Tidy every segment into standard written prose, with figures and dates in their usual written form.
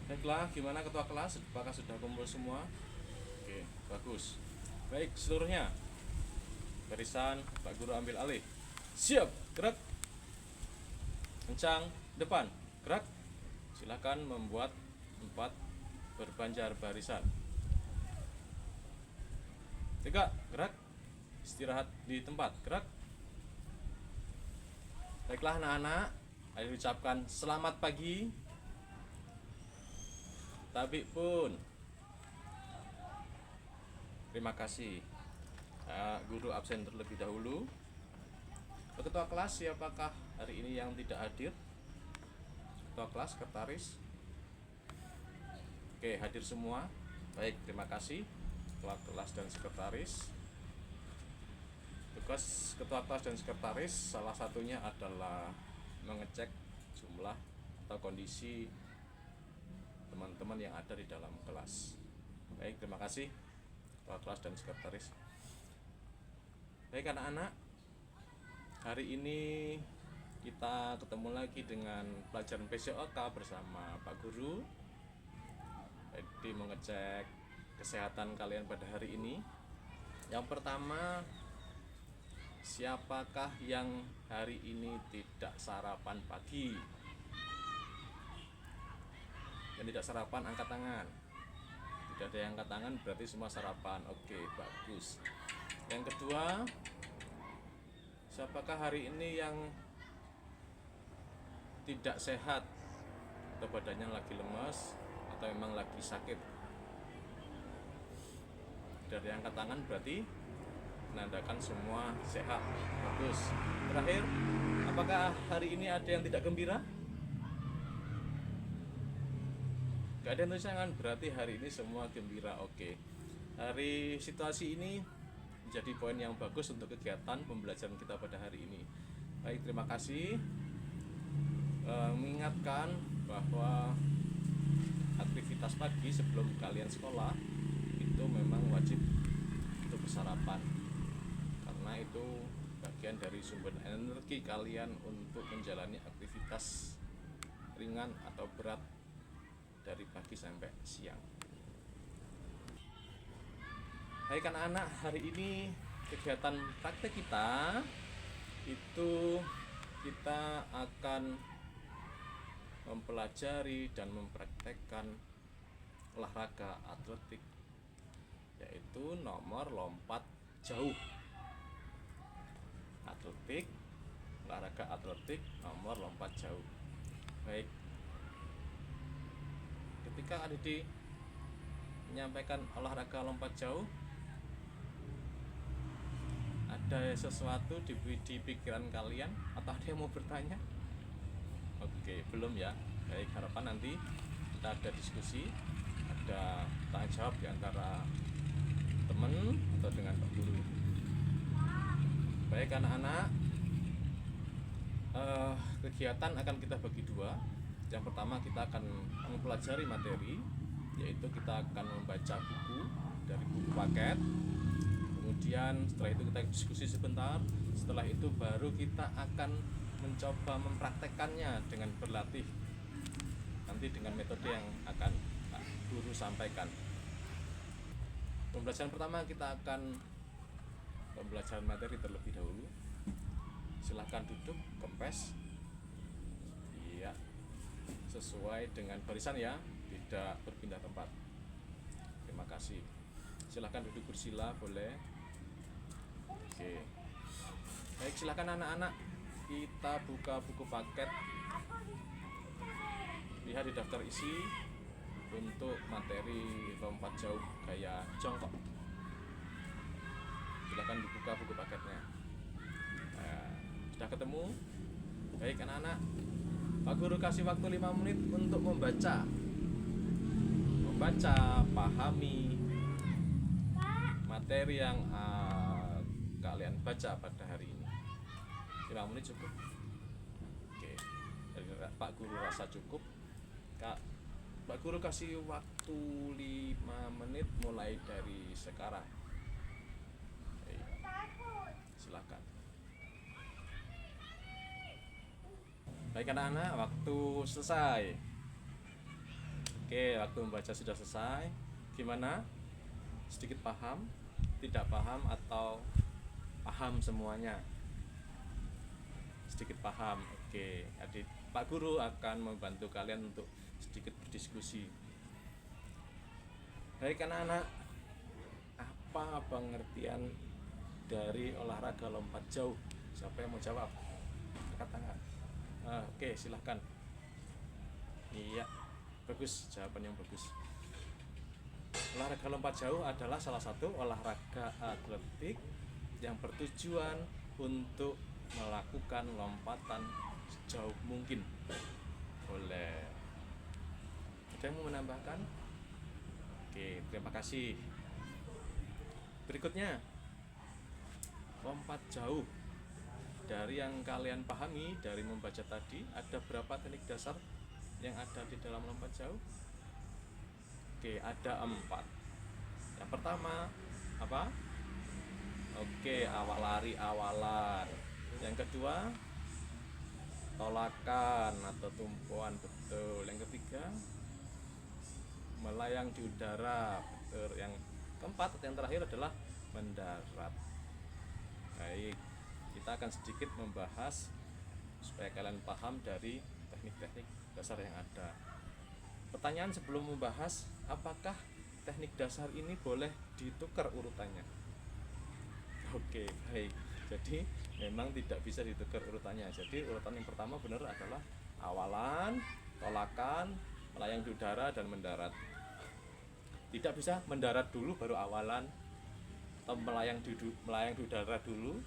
Baiklah, gimana ketua kelas? Apakah sudah kumpul semua? Oke, bagus. Baik, seluruhnya. Barisan, Pak Guru ambil alih. Siap, gerak. Kencang, depan, gerak. Silakan membuat 4 berbanjar barisan. 3, gerak. Istirahat di tempat, gerak. Baiklah anak-anak, ayo ucapkan selamat pagi. Tabik pun. Terima kasih. Guru absen terlebih dahulu. Ketua kelas siapakah hari ini yang tidak hadir? Ketua kelas, sekretaris. Oke, hadir semua. Baik, terima kasih ketua kelas dan sekretaris. Tugas ketua kelas dan sekretaris salah satunya adalah mengecek jumlah atau kondisi teman-teman yang ada di dalam kelas. Baik, terima kasih ketua kelas dan sekretaris. Baik anak-anak, hari ini kita ketemu lagi dengan pelajaran PCOK bersama Pak Guru. Jadi mengecek kesehatan kalian pada hari ini. Yang pertama, siapakah yang hari ini tidak sarapan pagi? Yang tidak sarapan angkat tangan. Tidak ada yang angkat tangan, berarti semua sarapan. Oke, bagus. Yang kedua, siapakah hari ini yang tidak sehat atau badannya lagi lemas atau memang lagi sakit? Dari angkat tangan berarti menandakan semua sehat. Bagus. Terakhir, apakah hari ini ada yang tidak gembira? Gak ada yang tulisan, berarti hari ini semua gembira. Oke. Hari situasi ini menjadi poin yang bagus untuk kegiatan pembelajaran kita pada hari ini. Baik, terima kasih. Mengingatkan bahwa aktivitas pagi sebelum kalian sekolah itu memang wajib untuk bersarapan, karena itu bagian dari sumber energi kalian untuk menjalani aktivitas ringan atau berat dari pagi sampai siang. Baik anak-anak, hari ini kegiatan praktek kita itu kita akan mempelajari dan mempraktekkan olahraga atletik, yaitu nomor lompat jauh. Olahraga atletik nomor lompat jauh. Baik, ketika adik menyampaikan olahraga lompat jauh, ada sesuatu di pikiran kalian atau ada yang mau bertanya? Oke, belum ya. Baik, harapan nanti kita ada diskusi, ada tanya jawab di antara teman atau dengan Pak Guru. Baik anak-anak, kegiatan akan kita bagi dua. Yang pertama, kita akan mempelajari materi, yaitu kita akan membaca buku dari buku paket. Kemudian setelah itu kita diskusi sebentar. Setelah itu baru kita akan mencoba mempraktekkannya dengan berlatih nanti dengan metode yang akan Pak Guru sampaikan. Pembelajaran pertama kita akan pembelajaran materi terlebih dahulu. Silahkan duduk, kempes. Iya, sesuai dengan barisan ya, tidak berpindah tempat. Terima kasih. Silahkan duduk bersila, boleh. Oke. Baik, silahkan anak-anak, kita buka buku paket. Lihat di daftar isi untuk materi lompat jauh gaya jongkok. Silahkan dibuka buku paketnya. Nah, sudah ketemu? Baik anak-anak, Pak Guru kasih waktu 5 menit untuk membaca, pahami materi yang kalian baca pada hari ini. 5 menit cukup? Oke, Pak Guru rasa cukup. Pak Guru kasih waktu 5 menit mulai dari sekarang. Silakan. Baik anak-anak, waktu selesai. Oke, waktu membaca sudah selesai. Gimana? Sedikit paham? Tidak paham atau paham semuanya? Sedikit paham. Oke, adik Pak Guru akan membantu kalian untuk sedikit berdiskusi. Baik anak-anak, apa pengertian dari olahraga lompat jauh? Siapa yang mau jawab? Angkat tangan. Oke, silahkan. Iya, bagus, jawaban yang bagus. Olahraga lompat jauh adalah salah satu olahraga atletik yang bertujuan untuk melakukan lompatan sejauh mungkin. Boleh. Ada yang mau menambahkan? Oke, terima kasih. Berikutnya, lompat jauh. Dari yang kalian pahami dari membaca tadi, ada berapa teknik dasar yang ada di dalam lompat jauh? Oke, ada 4. Yang pertama apa? Oke, awal lari awalan. Yang kedua, tolakan atau tumpuan, betul. Yang ketiga, melayang di udara, betul. Yang keempat, yang terakhir adalah mendarat. Baik, kita akan sedikit membahas supaya kalian paham dari teknik-teknik dasar yang ada. Pertanyaan sebelum membahas, apakah teknik dasar ini boleh ditukar urutannya? Oke, baik. Jadi memang tidak bisa ditukar urutannya. Jadi urutan yang pertama benar adalah awalan, tolakan, melayang di udara, dan mendarat. Tidak bisa mendarat dulu baru awalan, atau melayang di udara dulu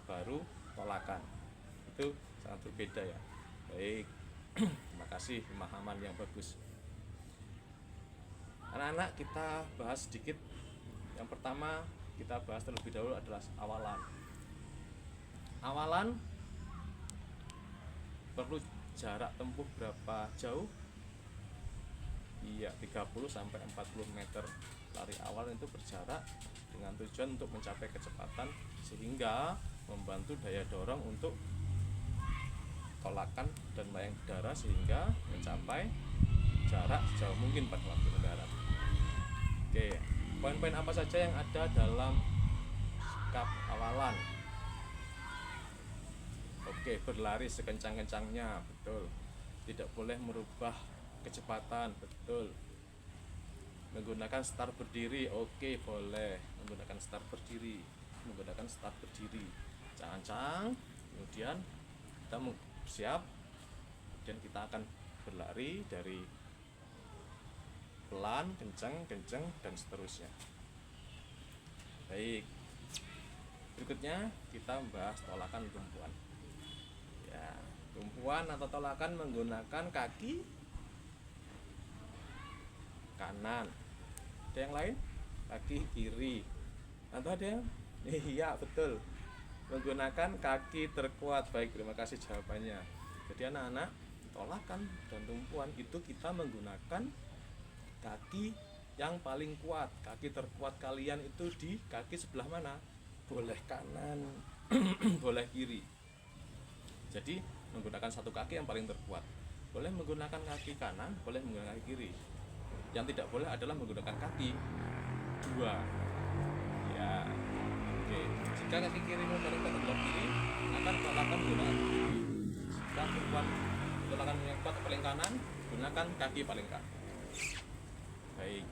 baru tolakan. Itu sangat berbeda ya. Baik. Terima kasih pemahaman yang bagus. Anak-anak, kita bahas sedikit. Yang pertama kita bahas terlebih dahulu adalah awalan. Awalan perlu jarak tempuh berapa jauh? Iya, 30 sampai 40 meter. Lari awal itu berjarak dengan tujuan untuk mencapai kecepatan sehingga membantu daya dorong untuk tolakan dan melayang udara sehingga mencapai jarak sejauh mungkin pada waktu mendarat. Oke, poin-poin apa saja yang ada dalam sikap awalan? Oke, berlari sekencang-kencangnya, betul. Tidak boleh merubah kecepatan, betul. Menggunakan start berdiri, oke, boleh. Menggunakan start berdiri, Cancang, kemudian kita siap, kemudian kita akan berlari dari pelan, kencang, dan seterusnya. Baik, berikutnya kita membahas tolakan tumpuan. Ya, tumpuan atau tolakan menggunakan kaki kanan. Ada yang lain? Kaki kiri. Atau ada yang? Iya, betul. Menggunakan kaki terkuat. Baik, terima kasih jawabannya. Jadi anak-anak, tolakan dan tumpuan itu kita menggunakan kaki yang paling kuat. Kaki terkuat kalian itu di kaki sebelah mana? Boleh kanan, boleh kiri. Jadi menggunakan satu kaki yang paling terkuat. Boleh menggunakan kaki kanan, boleh menggunakan kaki kiri. Yang tidak boleh adalah menggunakan kaki dua. Ya, oke. Jika kaki kiri paling kuat adalah kiri, akan tolakan menggunakan kiri. Jika tolakan yang kuat paling kanan, gunakan kaki paling kanan. Baik.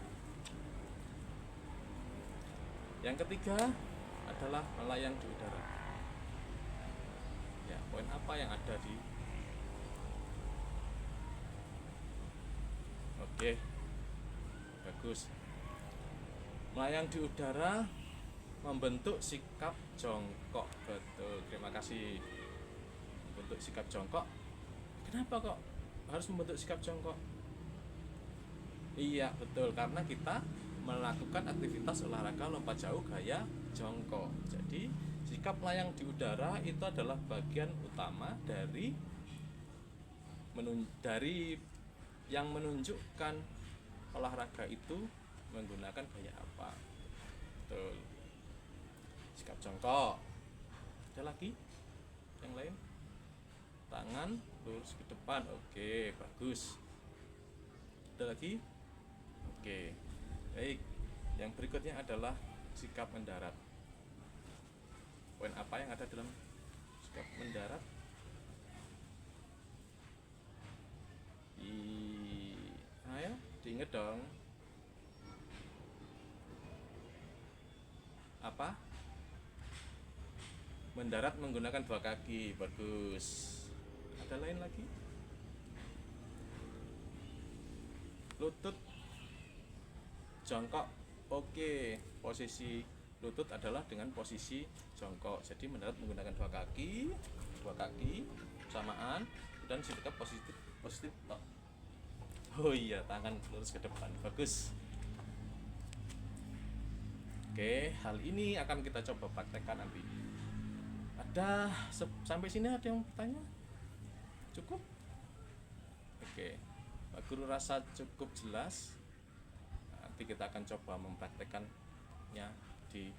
Yang ketiga adalah melayang di udara. Ya, poin apa yang ada di? Oke. Bagus. Melayang di udara membentuk sikap jongkok, betul. Terima kasih. Membentuk sikap jongkok. Kenapa kok harus membentuk sikap jongkok? Iya, betul, karena kita melakukan aktivitas olahraga lompat jauh gaya jongkok. Jadi sikap melayang di udara itu adalah bagian utama dari yang menunjukkan olahraga itu menggunakan gaya apa. Betul. Sikap jongkok. Ada lagi? Yang lain? Tangan lurus ke depan. Oke, bagus. Ada lagi? Oke, baik. Yang berikutnya adalah sikap mendarat. Poin apa yang ada dalam sikap mendarat? Ayo, diingat dong. Apa? Mendarat menggunakan 2 kaki. Bagus. Ada lain lagi? Lutut jongkok. Oke, posisi lutut adalah dengan posisi jongkok. Jadi mendarat menggunakan 2 kaki, 2 kaki samaan, dan sikap positif. Oh iya, tangan lurus ke depan. Bagus. Oke, hal ini akan kita coba praktekkan nanti. Ada sampai sini ada yang bertanya? Cukup? Oke, Pak Guru rasa cukup jelas. Nanti kita akan coba mempraktekannya di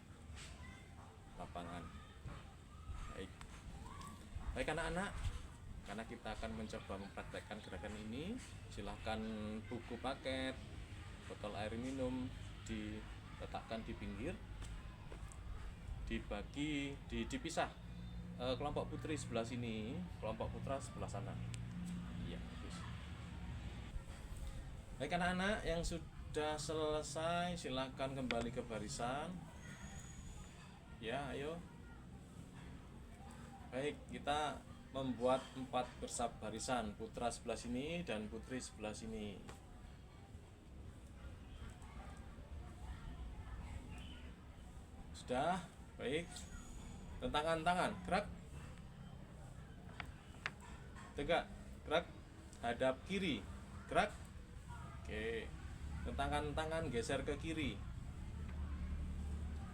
lapangan. Baik anak-anak, karena kita akan mencoba mempraktekkan gerakan ini, silahkan buku paket, botol air minum diletakkan di pinggir, dipisah. Kelompok putri sebelah sini, kelompok putra sebelah sana. Iya, bagus. Baik anak-anak yang sudah selesai, silahkan kembali ke barisan. Ya, ayo. Baik, kita membuat 4 barisan, putra sebelah sini dan putri sebelah sini. Sudah, baik. Tentangkan tangan, gerak. Tegak, gerak. Hadap kiri, gerak. Oke. Tentangkan tangan, geser ke kiri.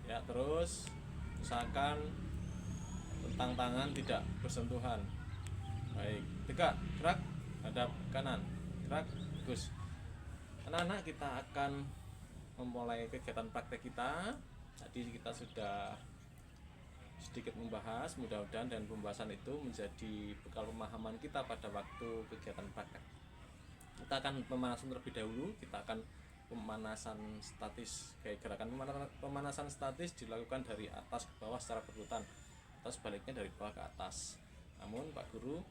Ya, terus usahakan tentang tangan tidak bersentuhan. Baik, tegak, gerak. Hadap kanan, gerak. Bagus. Anak-anak, kita akan memulai kegiatan praktek kita. Tadi kita sudah sedikit membahas, mudah-mudahan dan pembahasan itu menjadi bekal pemahaman kita pada waktu kegiatan praktek. Kita akan pemanasan terlebih dahulu. Kita akan pemanasan statis. Kayak gerakan pemanasan statis dilakukan dari atas ke bawah secara berurutan atau sebaliknya dari bawah ke atas. Namun Pak Guru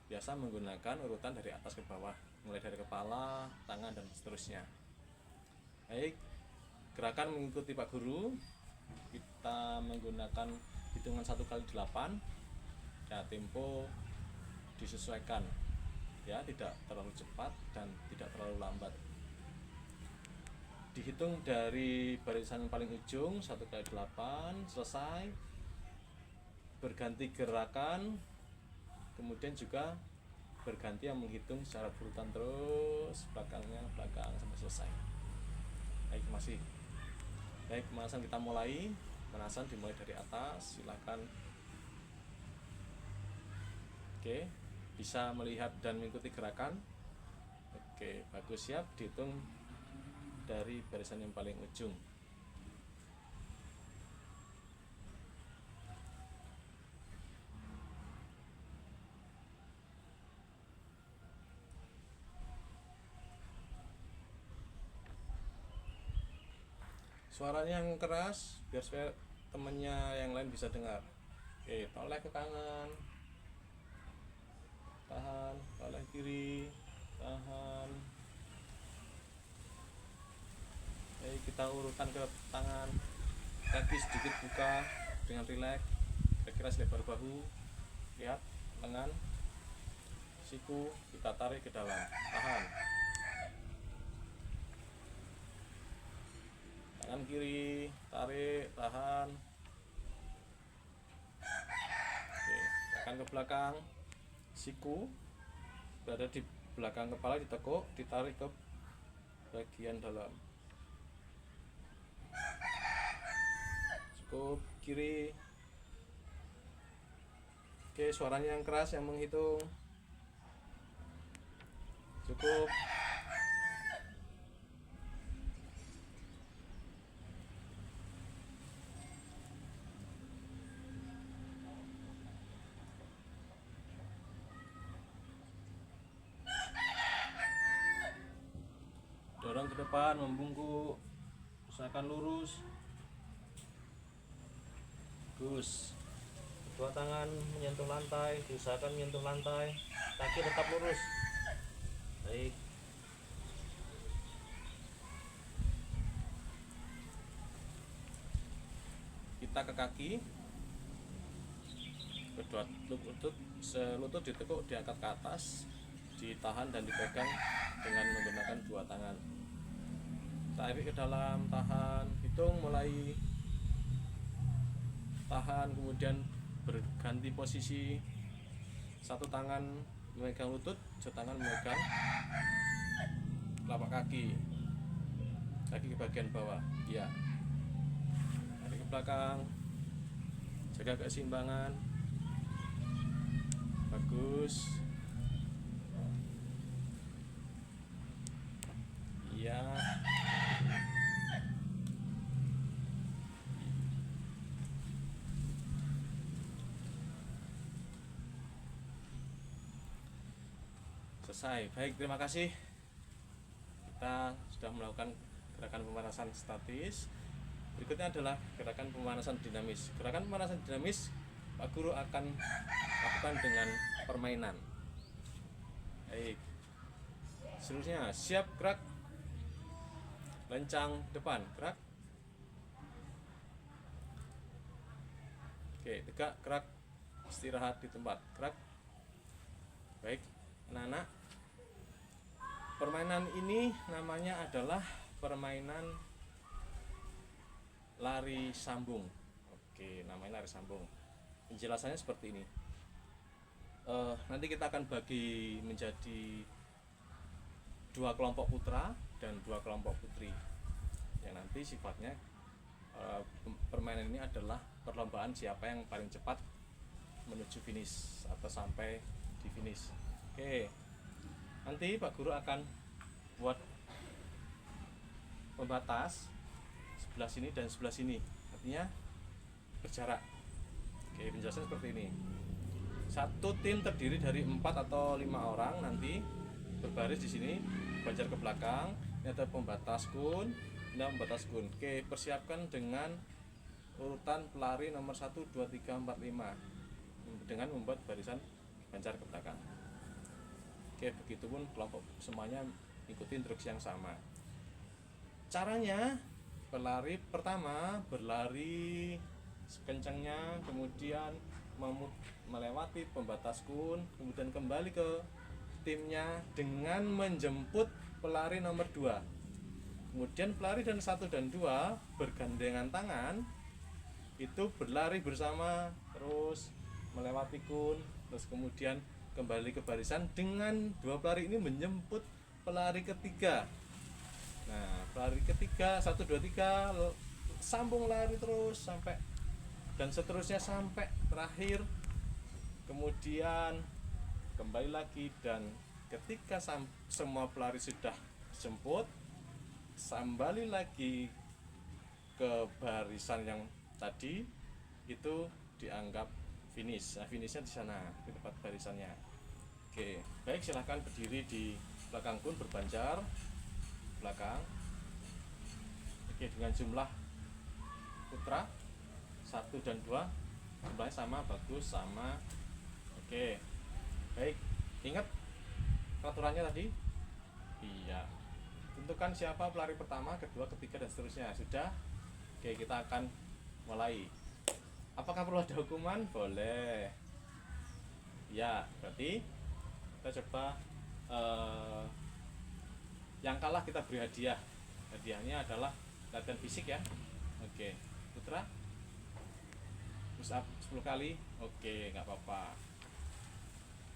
biasa menggunakan urutan dari atas ke bawah, mulai dari kepala, tangan, dan seterusnya. Baik, gerakan mengikuti Pak Guru. Kita menggunakan hitungan 1x8. Ya, tempo disesuaikan, ya, tidak terlalu cepat dan tidak terlalu lambat. Dihitung dari barisan paling ujung 1x8, selesai. Berganti gerakan, kemudian juga berganti yang menghitung secara berurutan terus, belakang sampai selesai. Baik, masih. Baik, pemanasan kita mulai. Pemanasan dimulai dari atas, silakan. Oke, bisa melihat dan mengikuti gerakan. Oke, bagus, siap. Dihitung dari barisan yang paling ujung. Suaranya yang keras biar supaya temennya yang lain bisa dengar. Oke, toleh ke kanan, tahan, toleh kiri, tahan. Oke, kita urutkan ke tangan, kaki sedikit buka dengan rileks, kira-kira selebar bahu. Lihat lengan, siku kita tarik ke dalam, tahan. Tangan kiri, tarik, tahan. Oke, tekan ke belakang. Siku berada di belakang kepala, ditekuk, ditarik ke bagian dalam. Cukup, kiri. Oke, suaranya yang keras yang menghitung. Cukup. Dorong ke depan, membungkuk, usahakan lurus. Bagus. Kedua tangan menyentuh lantai, diusahakan menyentuh lantai, kaki tetap lurus. Baik. Kita ke kaki, kedua lutut ditekuk, diangkat ke atas, ditahan dan dipegang dengan menggunakan dua tangan. Tarik ke dalam, tahan, hitung mulai, tahan, kemudian berganti posisi, satu tangan memegang lutut, satu tangan memegang telapak kaki ke bagian bawah. Ya, tarik ke belakang, jaga keseimbangan. Bagus. Ya, selesai. Baik, terima kasih. Kita sudah melakukan gerakan pemanasan statis. Berikutnya adalah gerakan pemanasan dinamis. Gerakan pemanasan dinamis Pak Guru akan lakukan dengan permainan. Baik. Selanjutnya, siap, gerak. Lencang depan, gerak. Oke, tegak, gerak. Istirahat di tempat, gerak. Baik, anak-anak. Permainan ini namanya adalah permainan lari sambung. Oke, namanya lari sambung. Penjelasannya seperti ini. Nanti kita akan bagi menjadi dua kelompok putra dan dua kelompok putri. Yang nanti sifatnya permainan ini adalah perlombaan siapa yang paling cepat menuju finish atau sampai di finish. Oke. Nanti Pak Guru akan buat pembatas sebelah sini dan sebelah sini, artinya berjarak. Oke, penjelasan seperti ini. Satu tim terdiri dari 4 atau 5 orang, nanti berbaris di sini, banjar ke belakang. Ini ada pembatas kun, ini pembatas kun. Oke, persiapkan dengan urutan pelari nomor 1, 2, 3, 4, 5 dengan membuat barisan banjar ke belakang. Oke, begitupun kelompok semuanya ikuti instruksi yang sama. Caranya, pelari pertama berlari sekencangnya, kemudian melewati pembatas kun, kemudian kembali ke timnya dengan menjemput pelari nomor 2. Kemudian pelari dan 1 dan 2 bergandengan tangan, itu berlari bersama terus melewati kun, terus kemudian kembali ke barisan dengan dua pelari ini menjemput pelari ketiga. Nah, pelari ketiga 1, 2, 3 sambung lari terus sampai dan seterusnya sampai terakhir. Kemudian kembali lagi dan ketika semua pelari sudah jemput, kembali lagi ke barisan yang tadi, itu dianggap finish. Nah, finishnya di sana, di tempat barisannya. Oke, baik, silahkan berdiri di belakang kun, berbanjar belakang. Oke, dengan jumlah putra 1 dan 2 jumlahnya sama, bagus, sama. Oke, baik, ingat peraturannya tadi? Iya. Tentukan siapa pelari pertama, kedua, ketiga, dan seterusnya. Sudah? Oke, kita akan mulai. Apakah perlu ada hukuman? Boleh. Ya, berarti kita coba yang kalah kita beri hadiah. Hadiahnya adalah latihan fisik ya. Oke, putra push up 10 kali. Oke, nggak apa-apa.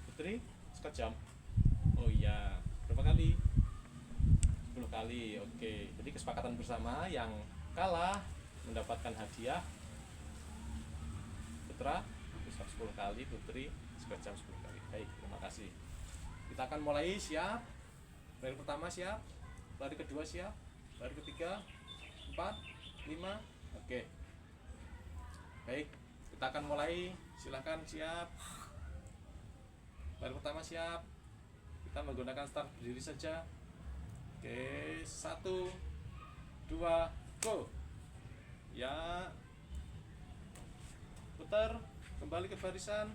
Putri, sekejam. Oh iya, berapa kali? 10 kali. Oke, jadi kesepakatan bersama, yang kalah mendapatkan hadiah. Putra push up 10 kali, putri sekejam 10 kali. Baik, terima kasih. Kita akan mulai. Siap? Lari pertama siap, lari kedua siap, lari ketiga, 4, 5. Oke, baik, kita akan mulai. Silahkan, siap. Lari pertama siap. Kita menggunakan start berdiri saja. Oke, 1, 2, go. Ya, putar, kembali ke barisan,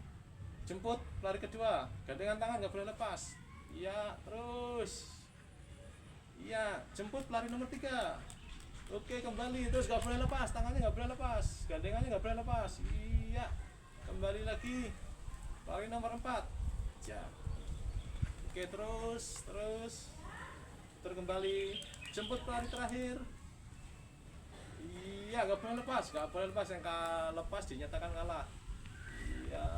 jemput pelari kedua, gandengan tangan nggak boleh lepas. Iya, terus. Iya, jemput pelari nomor 3. Oke, kembali, terus nggak boleh lepas, tangannya nggak boleh lepas, gandengannya nggak boleh lepas. Iya, kembali lagi, pelari nomor 4. Ya. Oke, terus putar kembali, jemput pelari terakhir. Iya, nggak boleh lepas, yang lepas dinyatakan kalah. Iya,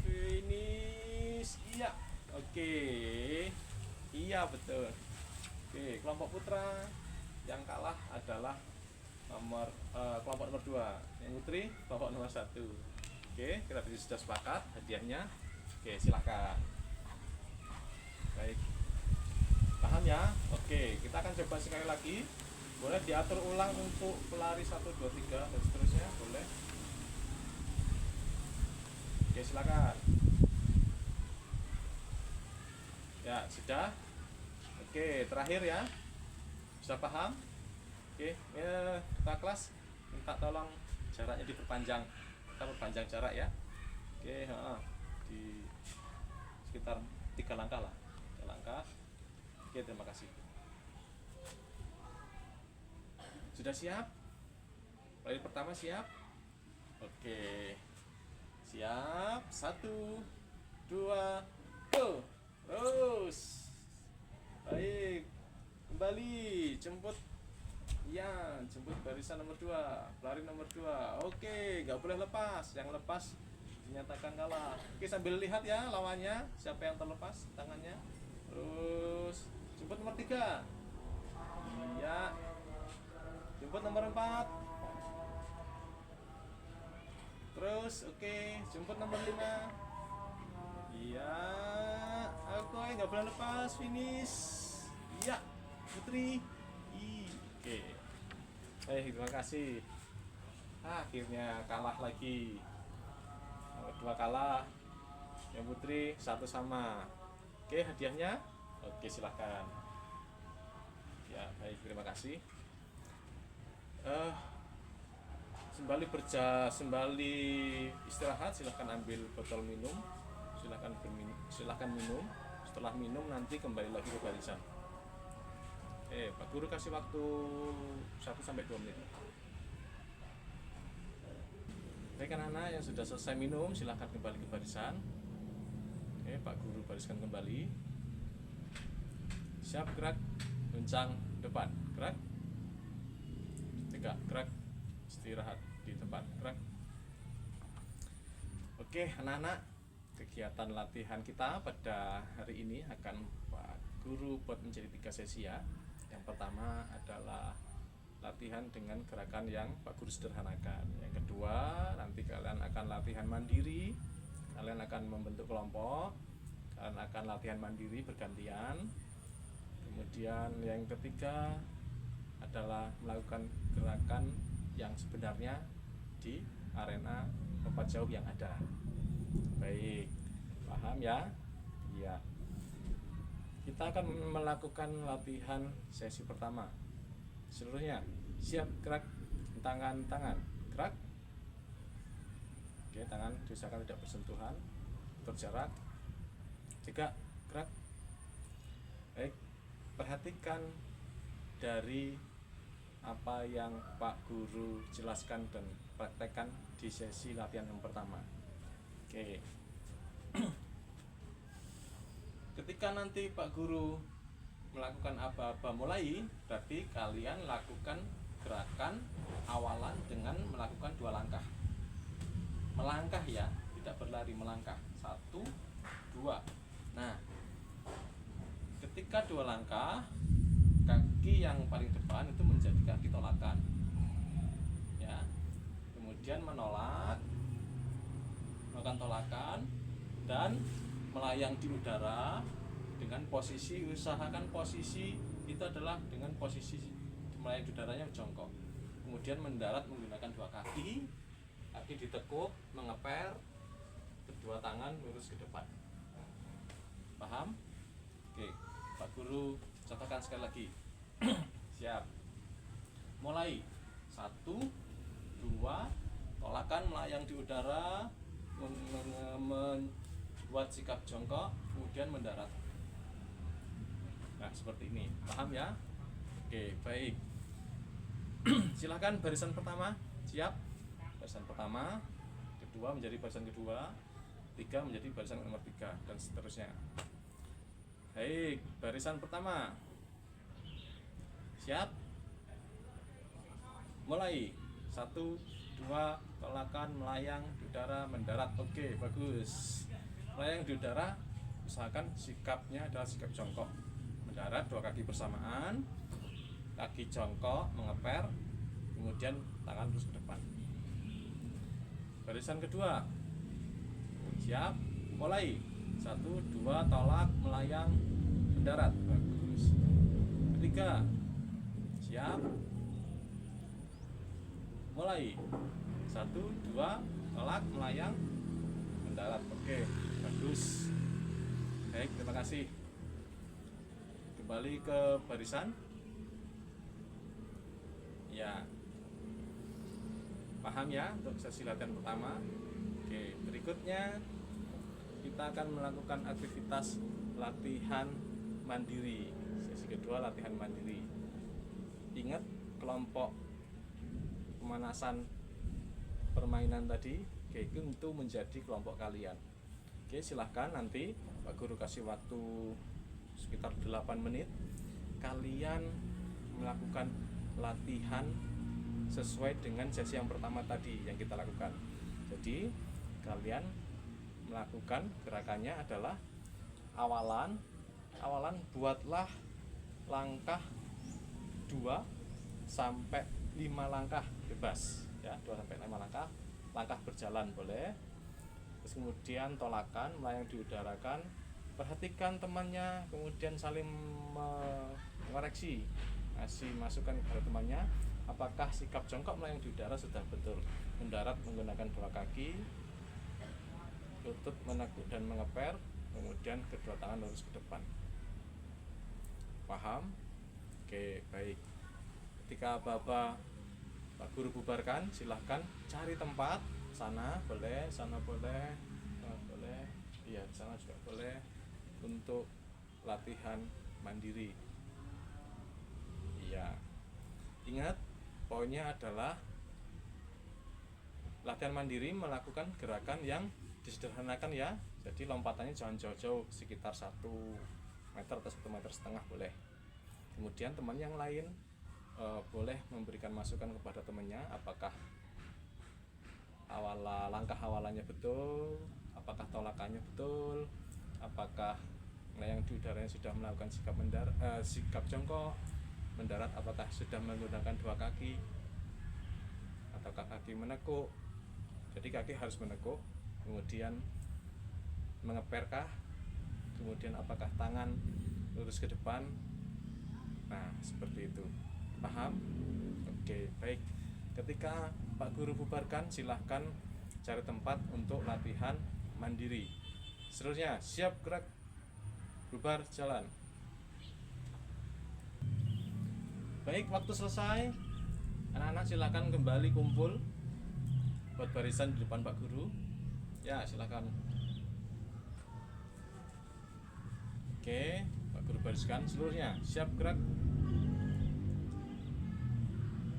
finish. Iya, oke, iya betul. Oke, kelompok putra yang kalah adalah kelompok nomor 2, yang putri kelompok nomor 1. Oke, kita sudah sepakat hadiahnya. Oke, silakan. Baik, paham ya? Oke, kita akan coba sekali lagi. Boleh diatur ulang untuk pelari 1, 2, 3 dan seterusnya, boleh. Oke, silakan. Ya, sudah. Oke, terakhir ya. Sudah paham? Oke, ya, kita kelas minta tolong jaraknya diperpanjang. Kita perpanjang jarak ya. Oke, di sekitar 3 langkah lah. 3 langkah. Oke, terima kasih. Sudah siap? Pelari pertama siap? Oke. Siap. 1, 2, go. Terus. Baik. Kembali, jemput. Ya, jemput barisan nomor 2, pelari nomor 2. Oke, nggak boleh lepas. Yang lepas dinyatakan kalah. Oke, sambil lihat ya lawannya, siapa yang terlepas tangannya. Terus jemput nomor 3. Iya. Jemput nomor 4. Terus oke, jemput nomor 5. Iya. Oke, nggak boleh lepas, finish. Iya, putri. Oke. Terima kasih. Akhirnya kalah lagi. Nomor 2 kalah. Yang putri 1 sama. Oke, hadiahnya. Oke, silahkan. Ya, baik, terima kasih. Sembali istirahat, silahkan ambil botol minum. Silahkan minum. Setelah minum nanti kembali lagi ke barisan. Pak Guru kasih waktu 1-2 menit. Baik, anak-anak yang sudah selesai minum, silahkan kembali ke barisan. Pak Guru bariskan kembali. Siap, gerak, goncang depan, gerak. 3, gerak, istirahat di tempat, gerak. Oke, anak-anak, kegiatan latihan kita pada hari ini akan Pak Guru buat menjadi 3 sesi ya. Yang pertama adalah latihan dengan gerakan yang Pak Guru sederhanakan. Yang kedua, nanti kalian akan latihan mandiri. Kalian akan membentuk kelompok. Kalian akan latihan mandiri bergantian. Kemudian yang ketiga adalah melakukan gerakan yang sebenarnya di arena lompat jauh yang ada. Baik, paham ya? Iya. Kita akan melakukan latihan sesi pertama. Seluruhnya siap, gerak, tangan, gerak. Oke, tangan diusahakan tidak bersentuhan, atur jarak. 3, gerak. Baik, perhatikan dari apa yang Pak Guru jelaskan dan praktekkan di sesi latihan yang pertama. Oke. Ketika nanti Pak Guru melakukan apa-apa mulai, berarti kalian lakukan gerakan awalan dengan melakukan 2 langkah. Melangkah ya, tidak berlari, melangkah. 1, 2. Nah, ketika 2 langkah, kaki yang paling depan itu menjadi kaki tolakan. Ya. Kemudian melakukan tolakan dan melayang di udara dengan posisi, usahakan posisi itu adalah dengan posisi melayang di udaranya jongkok. Kemudian mendarat menggunakan 2 kaki ditekuk, mengeper, kedua tangan lurus ke depan. Paham? Oke, Pak Guru contohkan sekali lagi. 1, 2, tolakan melayang di udara, membuat sikap jongkok, kemudian mendarat. Nah, seperti ini. Paham ya? Oke, baik. Silahkan barisan pertama, siap? Barisan pertama, kedua menjadi barisan kedua, tiga menjadi barisan nomor 3, dan seterusnya. Baik, barisan pertama. Siap? Mulai. 1, 2, tolakan melayang di udara, mendarat. Oke, bagus. Melayang di udara, usahakan sikapnya adalah sikap jongkok. Mendarat 2 kaki bersamaan, kaki jongkok mengeper, kemudian tangan terus ke depan. Barisan kedua. Siap? Mulai. 1, 2, tolak, melayang, mendarat. Bagus. Ketiga. Siap? Mulai. 1, 2, tolak, melayang, mendarat. Oke, bagus. Baik, terima kasih. Kembali ke barisan. Ya. Paham ya untuk sesi latihan pertama? Oke, berikutnya kita akan melakukan aktivitas latihan mandiri. Sesi kedua, latihan mandiri. Ingat kelompok pemanasan permainan tadi, oke, itu menjadi kelompok kalian. Oke, silahkan nanti Pak Guru kasih waktu sekitar 8 menit. Kalian melakukan latihan sesuai dengan sesi yang pertama tadi yang kita lakukan. Jadi kalian melakukan gerakannya adalah awalan buatlah langkah 2 sampai 5 langkah bebas ya, 2 sampai 5 langkah berjalan boleh. Terus kemudian tolakan melayang diudarakan, perhatikan temannya, kemudian saling mengoreksi, ngasih masukan kepada temannya, apakah sikap jongkok melayang di udara sudah betul, mendarat menggunakan 2 kaki, lutut menekuk dan mengeper, kemudian kedua tangan lurus ke depan. Paham? Oke, baik. Ketika Bapak Pak Guru bubarkan, silahkan cari tempat, sana boleh, sana boleh, boleh, iya sana juga boleh, untuk latihan mandiri. Iya. Ingat, poinnya adalah latihan mandiri melakukan gerakan yang disederhanakan ya. Jadi lompatannya jangan jauh-jauh, sekitar 1 meter atau 1,5 meter boleh. Kemudian teman yang lain boleh memberikan masukan kepada temannya, apakah langkah awalannya betul, apakah tolakannya betul, apakah melayang di udaranya sudah melakukan sikap jongkok, mendarat apakah sudah menggunakan 2 kaki, ataukah kaki menekuk. Jadi kaki harus menekuk, kemudian mengeperkah, kemudian apakah tangan lurus ke depan. Nah, seperti itu. Paham? Oke, baik. Ketika Pak Guru bubarkan, silahkan cari tempat untuk latihan mandiri. Seterusnya, siap, gerak, bubar, jalan. Baik, waktu selesai. Anak-anak silahkan kembali kumpul buat barisan di depan Pak Guru. Ya, silahkan. Oke, Pak Guru bariskan seluruhnya. Siap, gerak.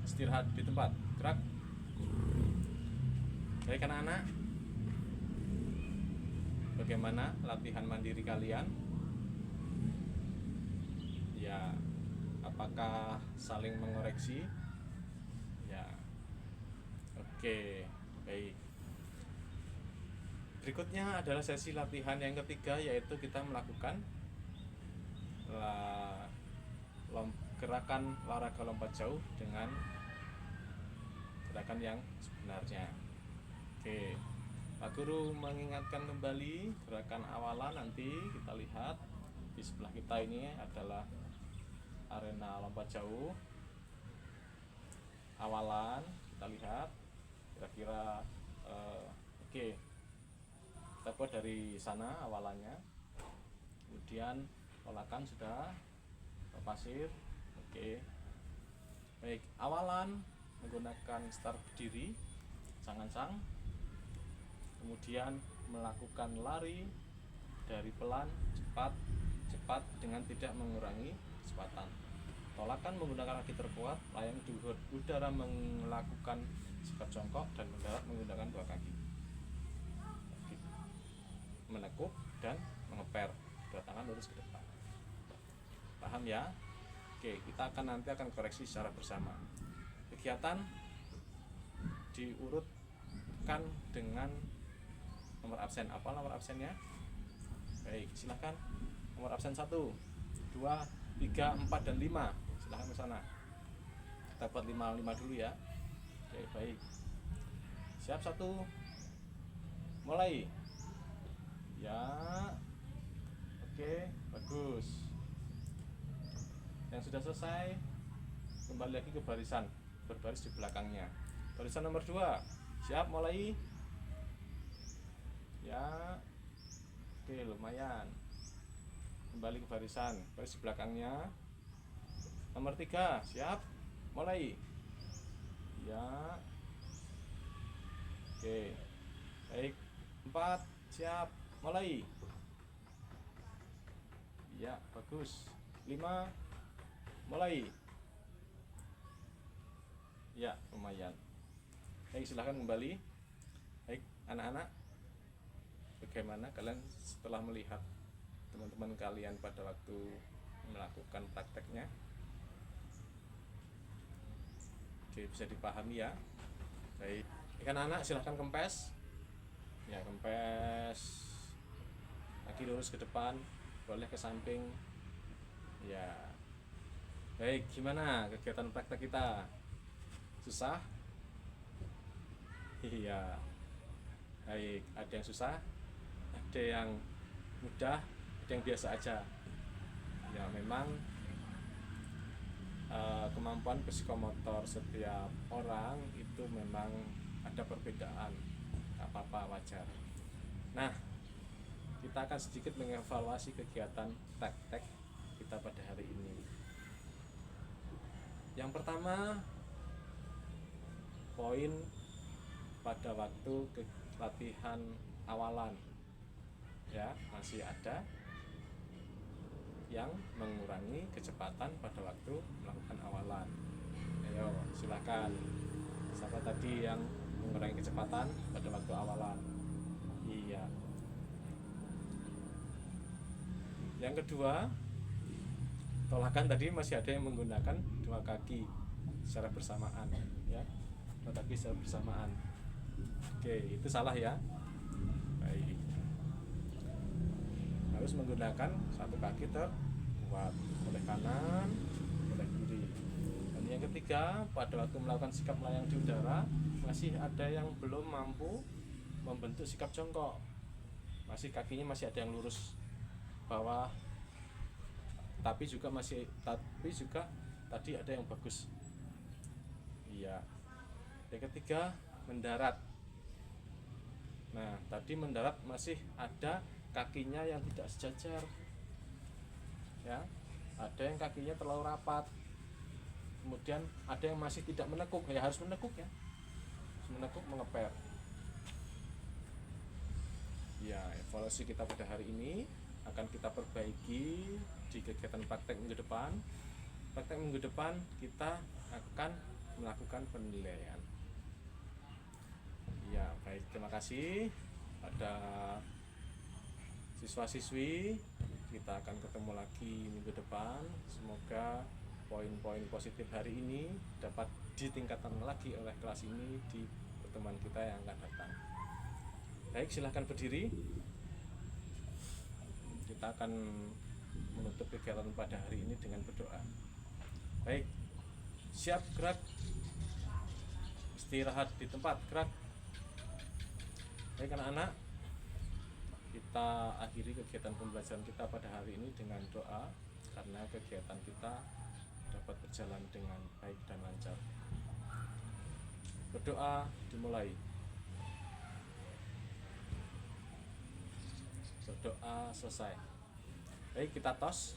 Istirahat di tempat, gerak. Baik anak-anak, bagaimana latihan mandiri kalian? Ya, apakah saling mengoreksi? Ya, oke, baik. Berikutnya adalah sesi latihan yang ketiga, yaitu kita melakukan gerakan olahraga lompat jauh dengan gerakan yang sebenarnya. Oke, Pak Guru mengingatkan kembali gerakan awalan. Nanti kita lihat di sebelah kita ini adalah arena lompat jauh. Awalan kita lihat kira-kira oke. Kita buat dari sana awalannya. Kemudian tolakan sudah pasir. Oke. Baik, awalan menggunakan start berdiri, sang-sang, kemudian melakukan lari dari pelan cepat dengan tidak mengurangi kecepatan. Tolakan menggunakan kaki terkuat, layang di udara melakukan sikap jongkok dan mendarat menggunakan dua kaki. Menekuk dan mengeper, dua tangan lurus ke depan. Paham ya? Oke, kita nanti akan koreksi secara bersama. Kegiatan diurutkan dengan nomor absen. Apa nomor absennya? Baik, silakan. Nomor absen 1, 2, 3, 4, dan 5. Silakan ke sana. Kita buat 5 dulu ya. Oke, baik. Siap, 1. Mulai. Ya. Oke, bagus. Yang sudah selesai, kembali lagi ke barisan, berbaris di belakangnya. Barisan nomor 2. Siap, mulai. Ya. Oke, lumayan. Kembali ke barisan, baris di belakangnya. Nomor 3, siap, mulai. Ya. Oke, baik. 4, siap, mulai. Ya, bagus. 5, mulai. Ya, lumayan. Baik, silahkan kembali. Baik, anak-anak, bagaimana kalian setelah melihat teman-teman kalian pada waktu melakukan prakteknya? Oke, bisa dipahami ya. Baik, ikan anak silahkan kempes. Ya, kempes. Kaki lurus ke depan, boleh ke samping. Ya. Baik, gimana kegiatan praktek kita? Susah? Iya. Baik, ada yang susah, ada yang mudah, ada yang biasa aja. Ya, memang kemampuan psikomotor setiap orang itu memang ada perbedaan, gak apa-apa, wajar. Nah, kita akan sedikit mengevaluasi kegiatan praktek kita pada hari ini. Yang pertama, poin pada waktu latihan awalan, ya, masih ada yang mengurangi kecepatan pada waktu melakukan awalan. Ayo, silakan. Siapa tadi yang mengurangi kecepatan pada waktu awalan? Iya. Yang kedua, tolakan tadi masih ada yang menggunakan dua kaki secara bersamaan, ya. Dua kaki secara bersamaan. Oke, itu salah ya. Baik. Harus menggunakan satu kaki terkuat, oleh kanan, oleh kiri. Dan yang ketiga, pada waktu melakukan sikap melayang di udara, masih ada yang belum mampu membentuk sikap jongkok. Masih kakinya masih ada yang lurus bawah, tapi juga tadi ada yang bagus. Iya. Yang ketiga, mendarat. Nah, tadi mendarat masih ada kakinya yang tidak sejajar, ya, ada yang kakinya terlalu rapat, kemudian ada yang masih tidak menekuk, ya harus menekuk, ya, harus menekuk, mengeper. Ya, evaluasi kita pada hari ini akan kita perbaiki di kegiatan praktek minggu depan. Praktek minggu depan kita akan melakukan penilaian. Ya, baik, terima kasih. Pada siswa-siswi, kita akan ketemu lagi minggu depan. Semoga poin-poin positif hari ini dapat ditingkatkan lagi oleh kelas ini di pertemuan kita yang akan datang. Baik, silahkan berdiri. Kita akan menutup kegiatan pada hari ini dengan berdoa. Baik, siap, gerak. Istirahat di tempat, gerak. Baik anak-anak, kita akhiri kegiatan pembelajaran kita pada hari ini dengan doa, karena kegiatan kita dapat berjalan dengan baik dan lancar. Berdoa dimulai. Berdoa selesai. Baik, kita tos.